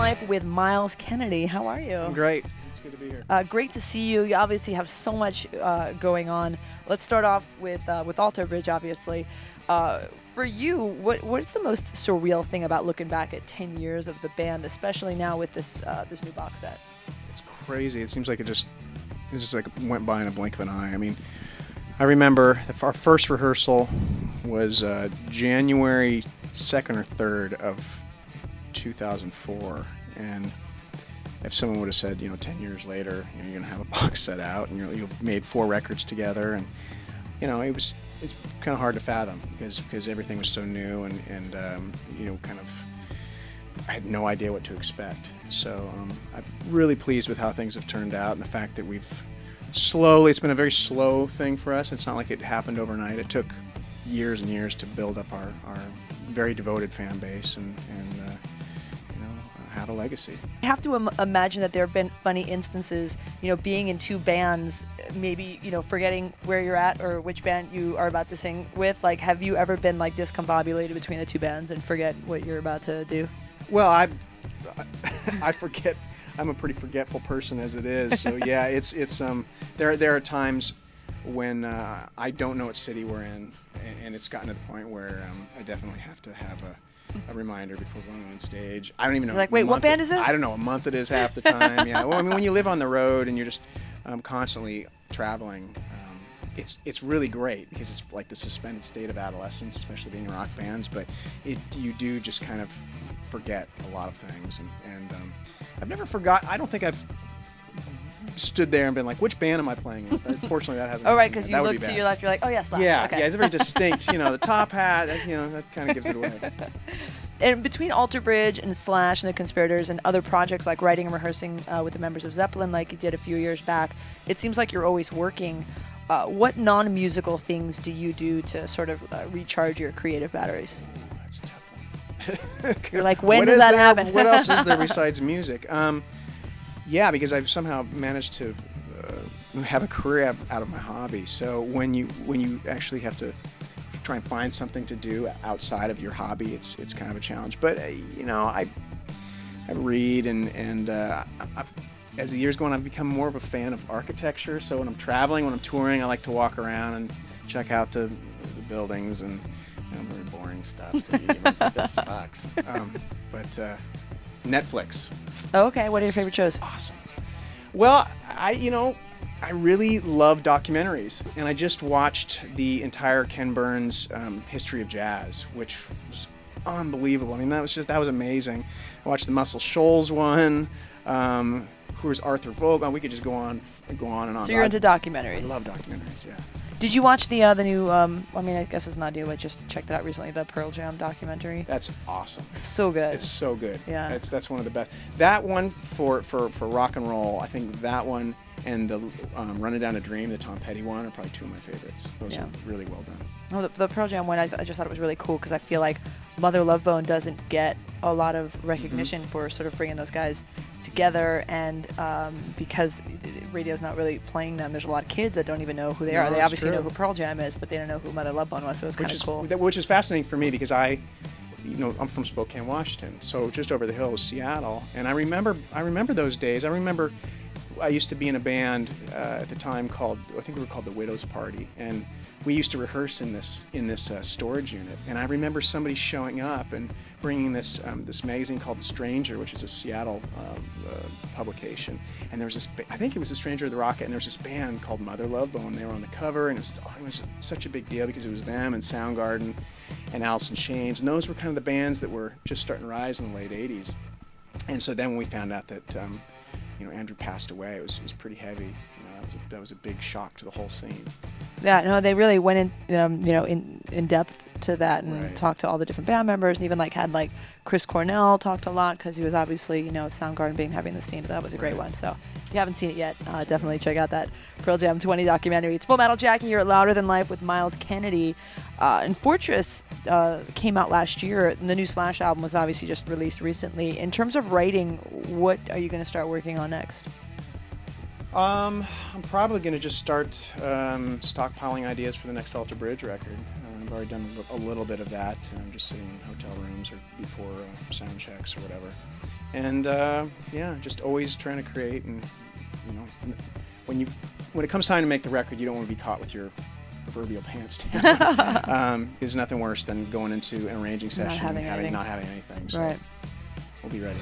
Life with Myles Kennedy. How are you? I'm great. It's good to be here. Great to see you. You obviously have so much going on. Let's start off with Alter Bridge, obviously. For you, what's the most surreal thing about looking back at 10 years of the band, especially now with this new box set? It's crazy. It seems like it just went by in a blink of an eye. I mean, I remember our first rehearsal was January 2nd or 3rd of 2004, and if someone would have said, 10 years later, you're going to have a box set out, and you've made 4 records together, and it's kind of hard to fathom because everything was so new, and I had no idea what to expect. So I'm really pleased with how things have turned out, and the fact that it's been a very slow thing for us. It's not like it happened overnight. It took years and years to build up our very devoted fan base and have a legacy. I have to imagine that there have been funny instances, being in 2 bands, maybe, forgetting where you're at or which band you are about to sing with. Like, have you ever been like discombobulated between the 2 bands and forget what you're about to do? Well, I forget. I'm a pretty forgetful person as it is. So yeah, it's there are times when I don't know what city we're in, and it's gotten to the point where I definitely have to have a reminder before going on stage. I don't even know. You're like, wait, what band is this? I don't know what month it is half the time. Yeah. Well, I mean, when you live on the road and you're just constantly traveling, it's really great because it's like the suspended state of adolescence, especially being in rock bands. But you do just kind of forget a lot of things, and I've never forgot. I don't think I've stood there and been like, which band am I playing with? Unfortunately, that hasn't. Oh, right, because you look to your left, you're like, oh, yeah, Slash. Yeah, okay. yeah, it's very distinct. The top hat, that kind of gives it away. And between Alter Bridge and Slash and the Conspirators and other projects like writing and rehearsing with the members of Zeppelin, like you did a few years back, it seems like you're always working. What non-musical things do you do to sort of recharge your creative batteries? Ooh, that's a tough one. You're like, when does that happen? What else is there besides music? Yeah, because I've somehow managed to have a career out of my hobby. So when you actually have to try and find something to do outside of your hobby, it's kind of a challenge. But I read and as the years go on, I've become more of a fan of architecture. So when I'm traveling, when I'm touring, I like to walk around and check out the buildings and very boring stuff. It's like, this sucks. But Netflix. Oh, okay. What are your favorite shows? Awesome. Well, I really love documentaries, and I just watched the entire Ken Burns history of jazz, which was unbelievable. I mean, that was amazing. I watched the Muscle Shoals one. Who was Arthur Vogt? We could just go on and on. So you're into documentaries. I love documentaries. Yeah. Did you watch the new? I guess it's not new. I just checked it out recently. The Pearl Jam documentary. That's awesome. So good. It's so good. Yeah. That's one of the best. That one for rock and roll. I think that one and the Running Down a Dream, the Tom Petty one, are probably 2 of my favorites. Those are really well done. Oh, the Pearl Jam one, I just thought it was really cool because I feel like Mother Love Bone doesn't get a lot of recognition for sort of bringing those guys together, and because radio's not really playing them, there's a lot of kids that don't even know who they are. They obviously know who Pearl Jam is, but they don't know who Mother Love Bone was, so it's kind of cool. Which is fascinating for me because I'm from Spokane, Washington, so just over the hill was Seattle, and I remember those days. I used to be in a band at the time I think we were called the Widows Party, and we used to rehearse in this storage unit. And I remember somebody showing up and bringing this magazine called The Stranger, which is a Seattle publication. And there was I think it was The Stranger of the Rocket, and there was this band called Mother Love Bone. They were on the cover, and it was such a big deal because it was them and Soundgarden and Alice in Chains, and those were kind of the bands that were just starting to rise in the late '80s. And so then when we found out that Andrew passed away, it was pretty heavy. That was a big shock to the whole scene. Yeah, no, they really went in depth to that and talked to all the different band members, and even had Chris Cornell talked a lot because he was obviously Soundgarden being heavy in the scene. But that was a great one. So if you haven't seen it yet, definitely check out that Pearl Jam 20 documentary. It's Full Metal Jacket here at Louder Than Life with Myles Kennedy. And Fortress came out last year, and the new Slash album was obviously just released recently. In terms of writing, what are you going to start working on next? I'm probably going to just start stockpiling ideas for the next Alter Bridge record. I've already done a little bit of that. I'm just sitting in hotel rooms or before sound checks or whatever. And yeah, just always trying to create. And you know, when it comes time to make the record, you don't want to be caught with your proverbial pants down. There's nothing worse than going into an arranging session and not having anything. So Right. we'll be ready.